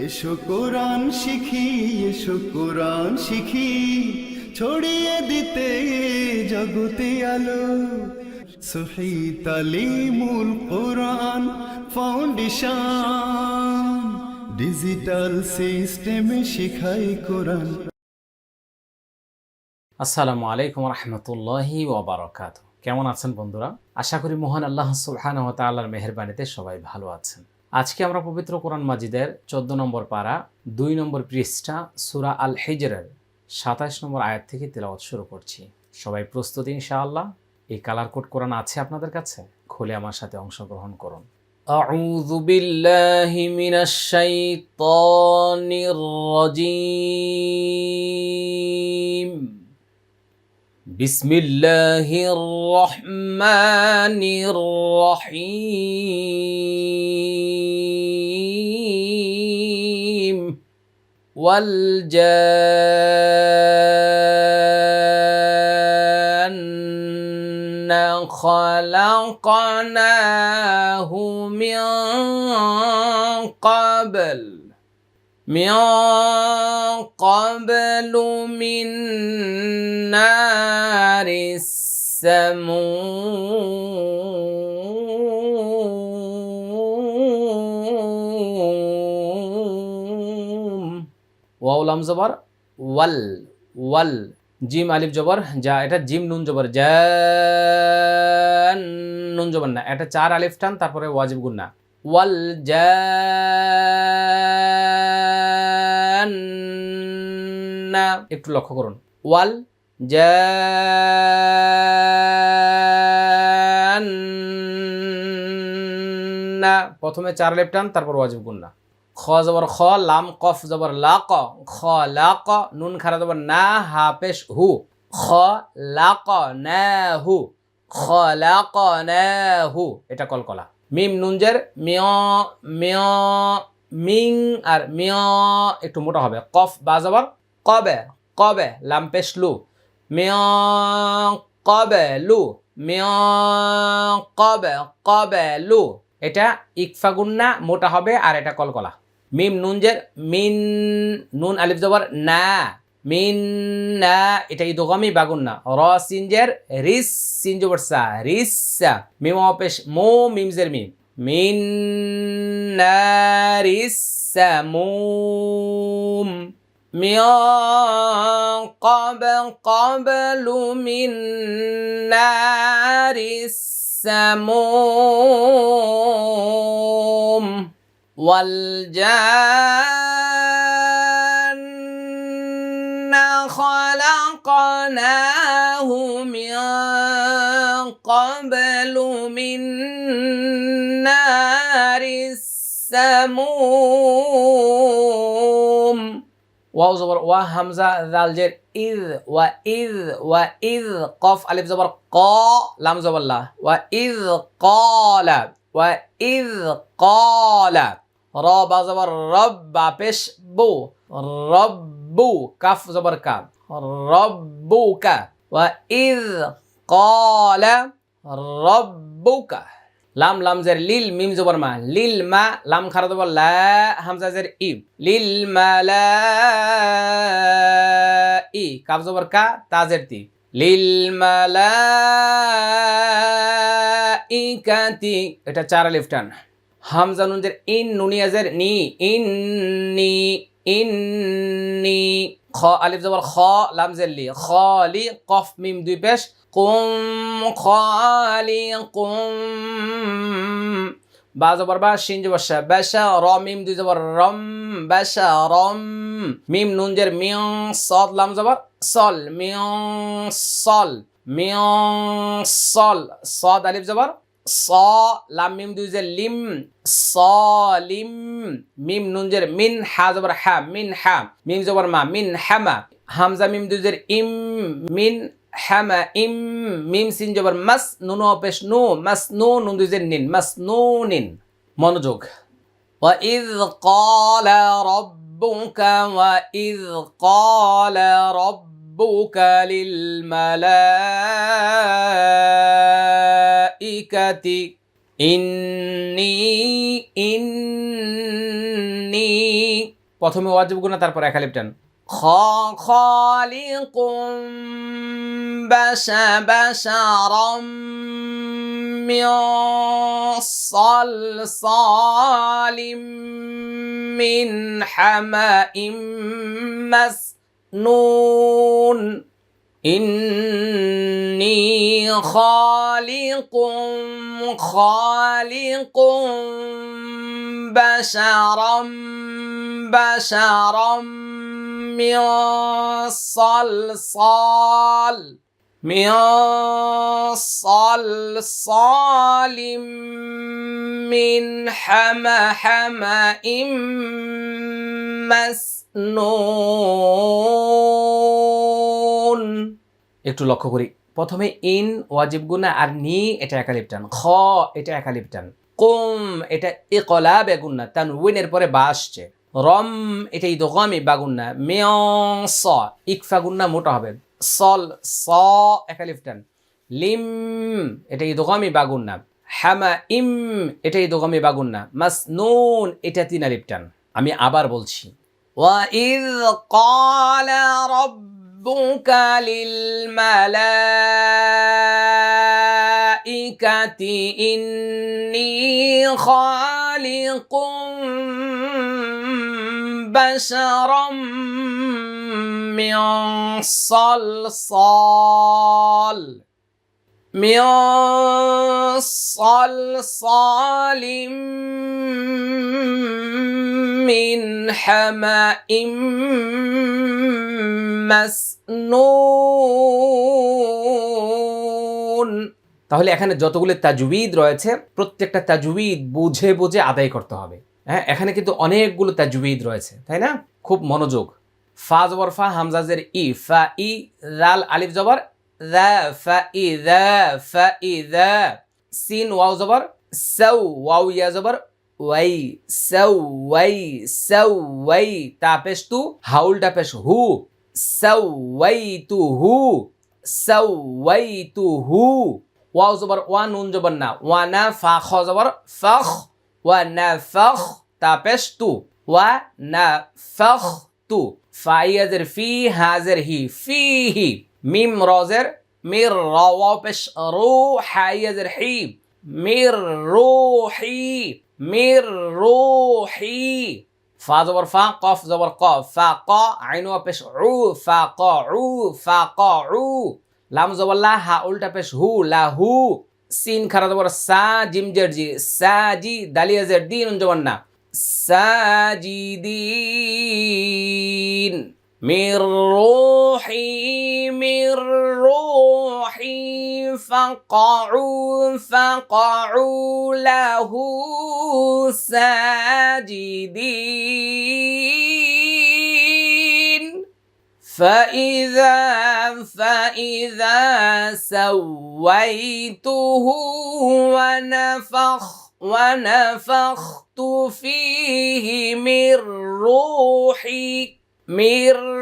এসো কোরআন শিখি, এসো কোরআন শিখি, ছড়িয়ে দিতে জগতে আলো। সহি তালিমুল কোরআন ফাউন্ডেশন, ডিজিটাল সিস্টেমে শিখাই কোরআন। আসসালামু আলাইকুম রহমতুল্লাহি ওয়াবারাকাতু। কেমন আছেন বন্ধুরা? আশা করি মহান আল্লাহ সুবহানাহু ওয়া তাআলার মেহেরবানিতে সবাই ভালো আছেন। আজকে আমরা পবিত্র কোরআন মাজিদের 14 নম্বর পারা 2 নম্বর পৃষ্ঠা সূরা আল হিজরের 27 নম্বর আয়াত থেকে তেলাওয়াত শুরু করছি। সবাই প্রস্তুত ইনশাআল্লাহ? এই কালার কোড কোরআন আছে আপনাদের কাছে? খুলে আমার সাথে অংশগ্রহণ করুন। আউযু বিল্লাহি মিনাশ শাইতানির রাজীম। বিসমিল্লাহির রহমানির রহিম। ওয়াল জান্না খালাকনাহু মিন ক্বাবল মিন নারিস সামুম। ওয়াও লাম জবর ওয়াল, ওয়াল। জিম আলিফ জবর যা, এটা জিম নুন জবর যা, নুন জবর না, এটা 4 আলিফ টান তারপরে ওয়াজিব গুন্না। ওয়াল জান্না, একটু লক্ষ্য করুন। ওয়াল জান্না, প্রথমে 4 আলিফ টান তারপর ওয়াজিব গুন্না। খ জবর খ, লাম কফ জবর লাক, খ লাক, নুন খারা জবর না, হা পেশ হু, খ লাক না হু, খ লাক না হু, এটা কলকলা। মিম নুনজের মিয়, মিয়, মিং আর মিয় একটু মোটা হবে। কফ বা জবর কবে, কবে, লাম পেশ লু, মিয় কবে লু, মিয় কবে, কবে লু, এটা ইকফা গুন্না মোটা হবে আর এটা কলকলা। মিম নুনজের মিন, নুন আলিফ জবর না, মিন না, এটা ইদগামি বাগুন্না। র সিনজের রিস, সিন জবর সা, রিসা। মিম অপেশ মো, মিমজের মিম, মিন নারিস সামুম। মিন ক্বাবলু মিন নারিস সামুম। ওয়াল জান্না খালাকনাহু মিন ক্বাবলু মিন নারিস সামুম। ওয়াও জবর ওয়া, হামজা জাল জের ইজ, ওয়া ইজ, ওয়া ইজ, কফ আলিফ জবর ক, লাম জবর লা, ওয়া ইজ ক্বালা, ওয়া ইজ ক্বালা। র বা জবর রব, বা পেশ বু, রব্বু, কাফ জবর কা, রব্বুকা, ওয়া ইজ ক্বালা রব্বুকা। লাম, লাম জের লিল, মিম জবর মা, লিল মা, লাম খারা জবর লা, হামজা জের ই, লিল মালাই, কাফ জবর কা, তা জের তি, লিল মালাইকাতি, এটা 4 আলিফ টান। হামজা নুন জের ইন, নুনিয়া জের নি, ইন্নি, ইন্নি। খ আলিফ জবর খ, লাম জের লি, খালি, কফ মিম 2 পেশ, কুম খালিকুম। বা জবর বা, শিন জবর শা, বাশা, র মিম 2 জবর রম, বাশা রম। মিম নুন জের মিং, সদ লাম জবর সল, মিং সল, মিং সল। সদ আলিফ জবর স, লাম মিম 2 জের লিম, সলিম। মিম নুন জের মিন, হা জবর হা, মিন হা, মিম জবর মা, মিন হামা। হামজা মিম 2 জের ইম, মিন হামা ইম। মিম সিন জবর মাস, নুন অপেশ নু, মাস নু, নুন 2 জের নিন, মাস নু নিন। মনোযোগ। ওয়া ইয ক্বালা রাব্বুকা, ওয়া ইয ক্বালা রাব্বুকা লিল প্রথমে ওয়াজিব গুণা তারপর এক আলিফ টান খালিকুম বাশারাম মিন সালসালিম মিন হামাইম মাসনুন إني خالق بشرا من صلصال من حمأ مسنون একটু লক্ষ্য করি প্রথমে ইন ওয়াজিব গুনা আর নি এটা এক আলিফ টান খ এটা এক আলিফ টান কুম এটা ইকলাব গুন্না তানউইনের পরে বা আসছে রম এটা ইদগামি বা গুন্না মিয়স ইকফা গুন্না মোটা হবে সল স এক আলিফ টান লিম এটা ইদগামি বা গুন্না হামা ইম এটা ইদগামি বা গুন্না মাসনুন এটা তিন আলিফ টান আমি আবার বলছি ওয়া ইয ক্বালা ربك للملائكة إني خالق بشرا من صلصال من حمأ মাসনুন তাহলে এখানে যতগুলো তাজউইদ রয়েছে প্রত্যেকটা তাজউইদ বুঝে বুঝে আদায় করতে হবে হ্যাঁ এখানে কিন্তু অনেকগুলো তাজউইদ রয়েছে তাই না খুব মনোযোগ ফা জবর ফা হামজা জের ই ফা ই জাল আলিফ জবর যা ফা ই যা সিন ওয়াও জবর সাউ ওয়াও ইয়া জবর ওয়াই সাওয়াই তা পেশ তু হাউলটা পেশ হু সাওয়াইতুহু ওয়াও জবর ওয়া নুন জবর না ওয়া না ফা খ জবর ফখ ওয়া নাফখ তা পেশ তু ওয়া নাফখতু ফাইয়াজের ফি হাজের হি ফিহি মিম রজের মির রা ওয়া পেশ রু হাইয়াজের হি মির রুহি ফা জবর ফা কফ জবর ক ফা ক আইন পেশ উ ফা ক উ লাম জবর লা হা উল্টা পেশ হু লা হু সিন খারা জবর সা জিম জের জি সাজি দালিয়া জের দিন জবর না সাজিদিন মির রুহি فقعوا له ساجدين فإذا سويته ونفخت فيه من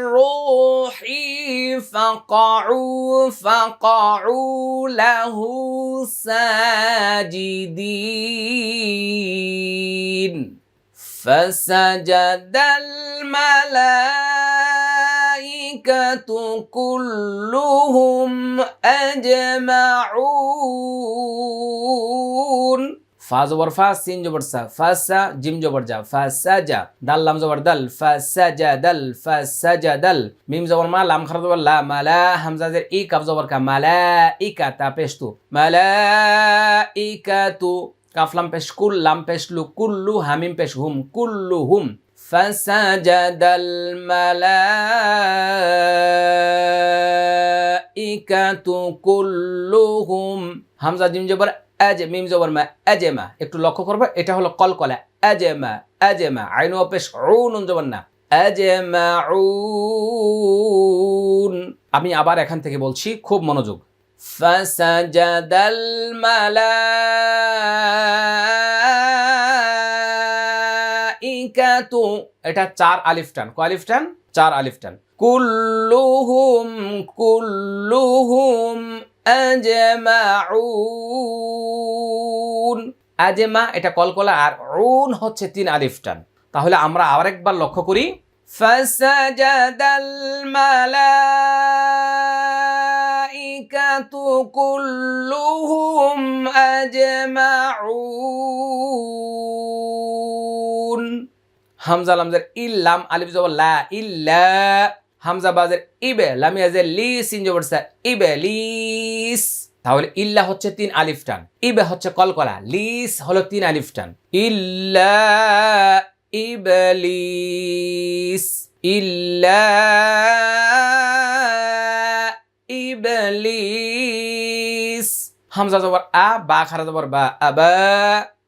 روحي فقعوا له ساجدين فسجد الملائكة كلهم أجمعون ফা জবর ফা সিন জবর সা ফাসা জিম জবর জা ফাসাজা দাল লাম জবর দাল ফাসাজাদাল মিম জবর মা লাম খারা জবর লা মালা হামজা জের ই কাফ জবর কা মালাইকা তা পেশ তু মালাইকাতু কাফ লাম পেশ কুল লাম পেশ লু কুল্লু হামিম পেশ হুম কুল্লুহুম ফাসাজাদাল মালাইকাতু কুল্লুহুম হামজা জিম জবর আজ মিম জবর মা আজমা একটু লক্ষ্য করবে এটা হলো কলকলা আজমা আইন পেশ উ নুন জবর না আজমাউন আমি আবার এখান থেকে বলছি খুব মনোযোগ ফাসাজাদাল মালাইকাতু এটা চার আলিফ টান কয় আলিফ টান চার আলিফ টান কুল্লুহুম আজমাউন আজমা এটা কলকলা আর উন হচ্ছে তিন আলিফ টান তাহলে আমরা আরেকবার লক্ষ্য করি, ফাসাজাদাল মালাইকাতু কুল্লুহুম আজমাউন। হামজা লামজের ইল্লাম আলিফ জবর লা ইল্লা, হামজা বাজের ইবে লাম ইয়াজের লি সিন জবর সা ইবলিস। তাহলে ইল্লা হচ্ছে 3 আলিফ টান, ইবে হচ্ছে কলকলা, লিস হলো 3 আলিফ টান। ইল্লা ইবলিস, ইল্লা ইবলিস। হামজা জবর আ, বা খারা জবর বা, আবা,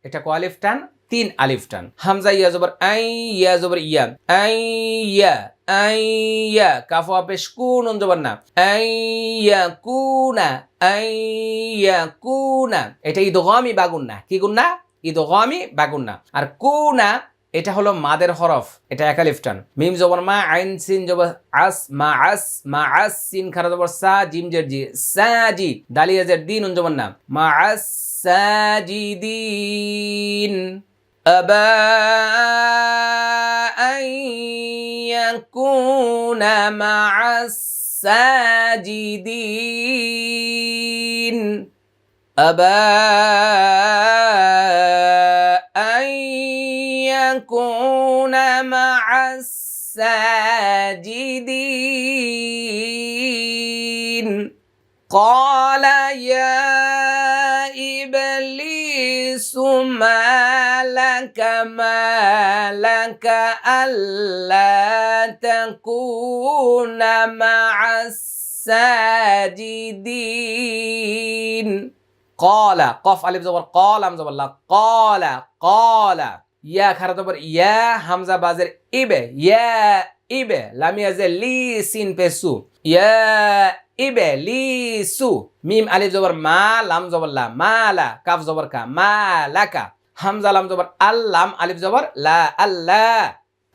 এটা কয় আলিফ টান? 3 আলিফ টান। হামজা ইয়া জবর আই, ইয়া জবর ইয়া, আইয়া আইয়া, কাফ পেশ কুন জবর না, আইয়া কুনা, আইয়া কুনা। এটা ইদগামি বা গুন্না, কি গুন্না? ইদগামি বা গুন্না। আর কুনা এটা হলো মাদের হরফ, এটা এক আলিফ টান। মিম জবর মা, আইন সিন জবর আস, মা আস, মা আস সিন খারা জবর সা, জিম জের জি, সাজি, দালিয়া জের দিন জবর না, মা আস সাজিদিন। আবা আন ইয়াকুনা মা'আস সাজিদিন। আবা আন ইয়াকুনা মা'আস সাজিদিন। قال يا إبليس ما لك ألا تكون مع الساجدين। قال قف ألف زبر قال هم زبر لا، قال قال يا خرج زبر يا، همزة بازر إبه، يا إبه لم يزل لي سين بسو، يا ইবলিসু। মিম আলিফ জবর মা, লাম জবর লা, মালা, কাফ জবর কা, মালাকা, হামজা লাম জবর আল, লাম আলিফ জবর লা, আল্লাহ,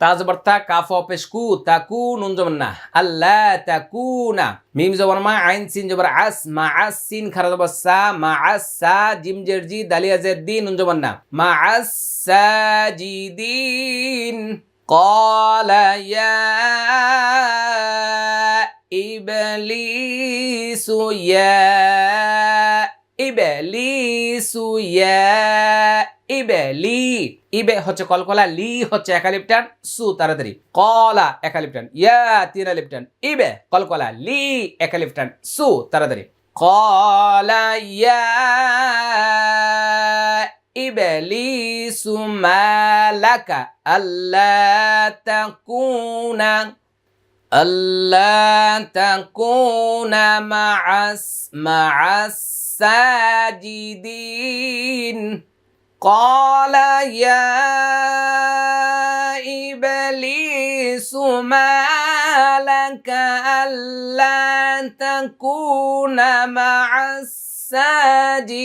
তা জবর তা, কাফ পেশ কু, তাকু, নুন জবর না, আল্লাহ তাকুনা। মিম জবর মা, আইন সিন জবর আস, মা আস সিন খারা জবর সা, মা আস সা, জিম জের জি, দালিয়া জের দিন, নুন জবর না, মা আস সাজিদিন। قال يا إبليس يا إبليس يا إبلي। ইবে হচ্ছে কলকলা, লি হচ্ছে এক আলিফ টান, সু তাড়াতাড়ি, কলা এক আলিফ টান, ইয়া 3 আলিফ টান, ইবে কলকলা, লি এক আলিফ টান, সু তাড়াতাড়ি। কলা ইয়া إبليس ما لك ألا تكون مع الساجدين. قال يا إبليس ما لك ألا تكون مع الساجدين.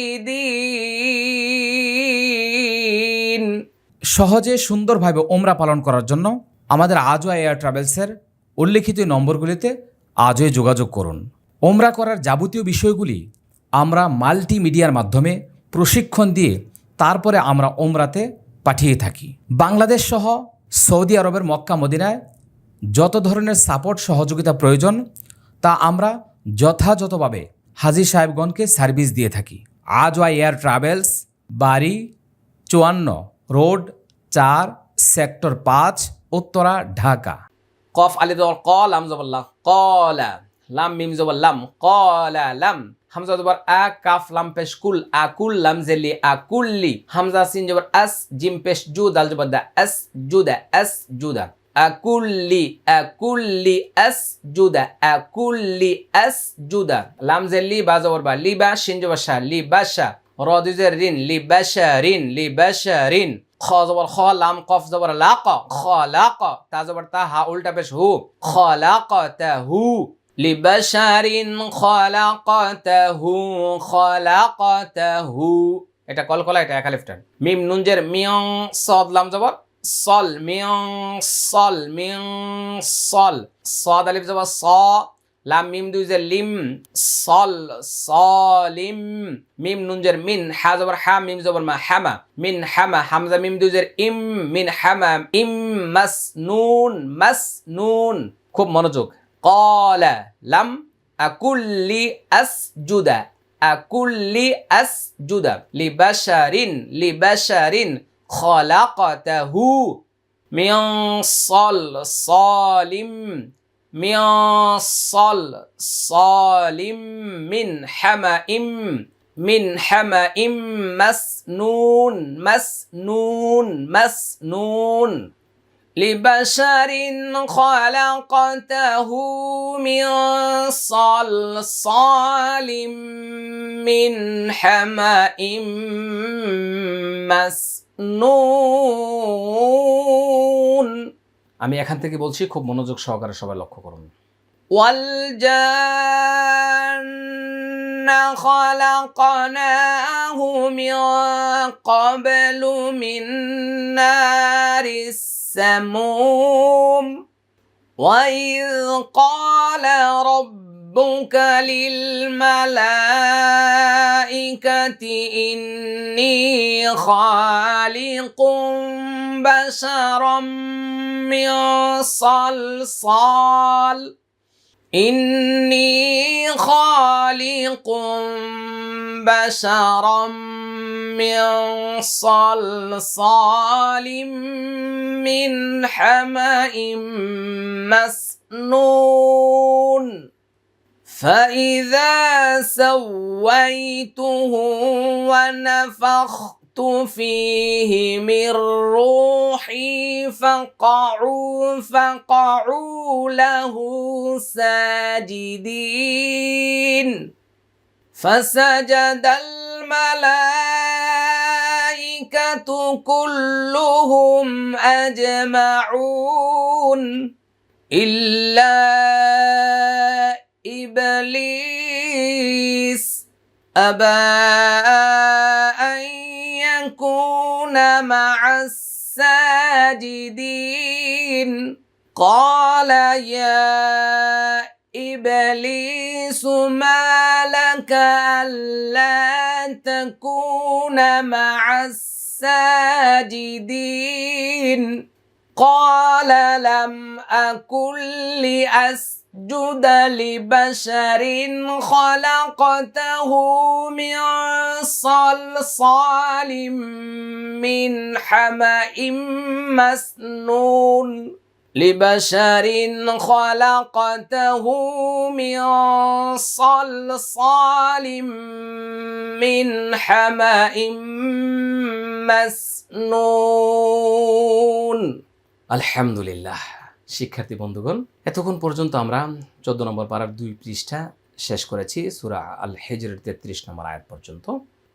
সহজে সুন্দরভাবে ওমরা পালন করার জন্য আমাদের আজওয়া এয়ার ট্রাভেলসের উল্লেখিত নম্বরগুলিতে আজই যোগাযোগ করুন। ওমরা করার যাবতীয় বিষয়গুলি আমরা মাল্টিমিডিয়ার মাধ্যমে প্রশিক্ষণ দিয়ে তারপরে আমরা ওমরাতে পাঠিয়ে থাকি। বাংলাদেশ সহ সৌদি আরবের মক্কা মদিনায় যত ধরনের সাপোর্ট সহযোগিতা প্রয়োজন তা আমরা যথাযথভাবে হাজী সাহেবগণকে সার্ভিস দিয়ে থাকি। আজওয়া এয়ার ট্রাভেলস, বাড়ি 54 রোড 4 সেক্টর 5 উত্তরা, ঢাকা। কফ আলিফ জবর ক, লাম জবর লা, কলা, লাম মিম জবর লাম, কলা লাম, হামজা জবর আ, কাফ লাম পেশ কুল, আকুল, লাম জেলি আকুল্লি, হামজা সিন জবর আস, জিম পেশ জু, দাল জবর দা, আস জুদা, আস জুদা, আকুল্লি আকুল্লি আস জুদা, আকুল্লি আস জুদা, লাম জেলি বা জবর বা, লিবা সিন জবর শা, লিবাশা, র দুজের রিন, লিবাশারিন, লিবাশারিন, খ জবর খ, লাম কফ জবর লাক, খলাক, তা জবর তা, হা উল্টা পেশ হু, খলাকতাহু, লিবাশারিন খলাকতাহু, খলাকতাহু। এটা কলকলা, এটা এক আলিফ টান। মিম নুন জের মিয়ং, সদ লাম জবর সল, মিয়ং সল, মিয়ং সল, সদ আলিফ জবর স, লাম মিম দুইজের লিম, সল সলিম, মিম নুন জের মিন, হা জবর হা, মিম জবর মা, হামা, মিন হামা, হামজা মিম দুইজের ইম, মিন হামা ইম, মাসনুন মাসনুন। খুব মনোযোগ। ক্বালা লাম আকুল্লি আসজুদা, আকুল্লি আসজুদা, লিবাশারিন লিবাশারিন খলাকতাহু, মিন সলসালিম, মিন সলসালিম, মিন হামাইম, মিন হামাইম মাসনুন মাসনুন মাসনুন। লিবাশারিন খলাকতাহু মিন সলসালিম, মিন হামাইম মাসনুন। আমি এখান থেকে বলছি, খুব মনোযোগ সহকারে সবাই লক্ষ্য করুন। ওয়াল জান্না খলাকনাহু মিন ক্বাবলু মিন নারিস সামুম, ওয়া ইয ক্বালা রাব্বুকা লিল মালাইকাতি ইন্নী খালিকুম বাশারাম মিন সলসাল, ইন্নী খালিকুম বাশারাম মিন সলসালিম, মিন হামাইম মাসনুন, فإذا سويته ونفخت فيه من روحي فقعوا له ساجدين، فسجد الملائكة كلهم أجمعون إلا إبليس أبى أن يكون مع الساجدين، قال يا إبليس ما لك ألا تكون مع الساجدين، قال لم أكن لأسجد لبشر خلقته من صلصال من حمأ مسنون، لبشر خلقته من صلصال من حمأ مسنون। আলহামদুলিল্লাহ। শিক্ষার্থী বন্ধুগণ, এতক্ষণ পর্যন্ত আমরা 14 নম্বর পারার 2 পৃষ্ঠা শেষ করেছি, সূরা আল হিজরের 33 নম্বর আয়াত পর্যন্ত।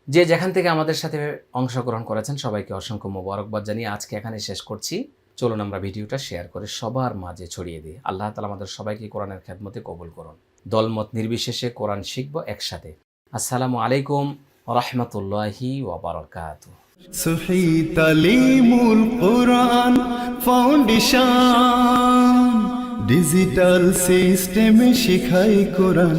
যে যেখান থেকে আমাদের সাথে অংশগ্রহণ করেছেন সবাইকে অসংখ্য মোবারকবাদ জানিয়ে আজকে এখানে শেষ করছি। চলুন আমরা ভিডিওটা শেয়ার করে সবার মাঝে ছড়িয়ে দিই। আল্লাহ তাআলা আমাদের সবাইকে কোরআনের খেদমতে কবুল করুন। দলমত নির্বিশেষে কোরআন শিখব একসাথে। আসসালামু আলাইকুম ওয়া রাহমাতুল্লাহি ওয়া বারাকাতুহু। সহি তালিমুল কোরআন ফাউন্ডেশন, ডিজিটাল সিস্টেমে শেখায় কোরআন।